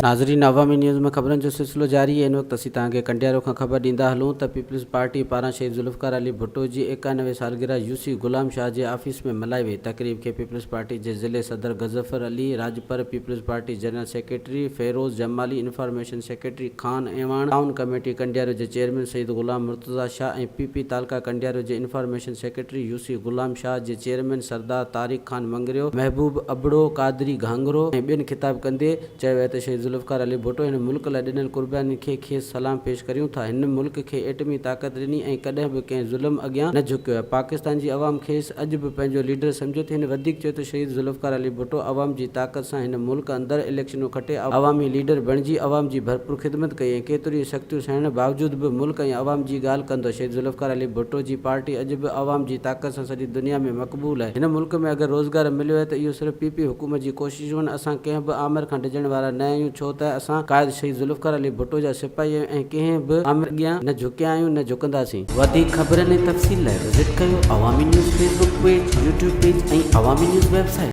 नाज़रीन, अवामी न्यूज़ में ख़बरनि जो सिलसिलो जारी है। इन वक़्तु असीं तव्हांखे कंडियारो खां ख़बर ॾींदा हलूं त पीपल्स पार्टी पारां शहीद ज़ुल्फ़िकार अली भुट्टो जी 91 सालगिरह यूसी गुलाम शाह जे ऑफिस में मल्हाई वई तक़रीब खे पीपल्स पार्टी जे ज़िले सदर Ghazanfar Ali Rajpar, peoples party general secretary Feroz Jamali, information secretary Khan Awan, town committee Kandiaro जे चेयरमैन सईद ग़ुलाम मुर्तज़ा शाह ऐं पीपी तालका कंडियारो जे information secretary UC Ghulam Shah जे चेयरमैन सरदार तारिक खान मंगरियो, महबूब अबड़ो, कादरी घांगरो ऐं ॿियनि ख़िताब कंदे चयो आहे त शहीद ज़ुल्फ़िकार अली भुट्टो हिन मुल्क लाइ ॾिनल क़ुर्बानी खे सलाम पेश करियूं था। हिन मुल्क खे एटमी ताक़त ॾिनी ऐं कॾहिं बि कंहिं ज़ुल्म अॻियां न झुकियो आहे। पाकिस्तान जी अवाम खेसि अॼु बि पंहिंजो लीडर सम्झे थी। हिन वधीक चयो त शहीद ज़ुल्फ़िकार अली भुट्टो अवाम जी ताक़त सां हिन मुल्क अंदरि इलेक्शनूं खटे अवामी लीडर बणिजी अवाम जी भरपूर ख़िदमत कई ऐं केतिरियूं सख़्तियूं सहण बावजूद बि मुल्क ऐं अवाम जी ॻाल्हि कंदो। शहीद ज़ुल्फ़िकार अली भुट्टो जी पार्टी अॼु बि अवाम जी ताक़त सां सॼी दुनिया में मक़बूल आहे। हिन मुल्क में अगरि रोज़गार मिलियो आहे त इहो सिर्फ़ु पीपी हुकूमत जी कोशिशूं आहिनि। असां कंहिं बि आमिर खां डिॼण वारा न आहियूं, छो त असां क़ाइद शहीद ज़ुल्फ़िकार अली भुट्टो जा सिपाही आहियूं ऐं कंहिं बि आमिर अॻियां न झुकिया आहियूं न झुकंदासीं। वधीक ख़बरनि ऐं तफ़सील लाइ विज़िट कयो अवामी news Facebook page, YouTube page ऐं अवामी न्यूज़ वेबसाइट।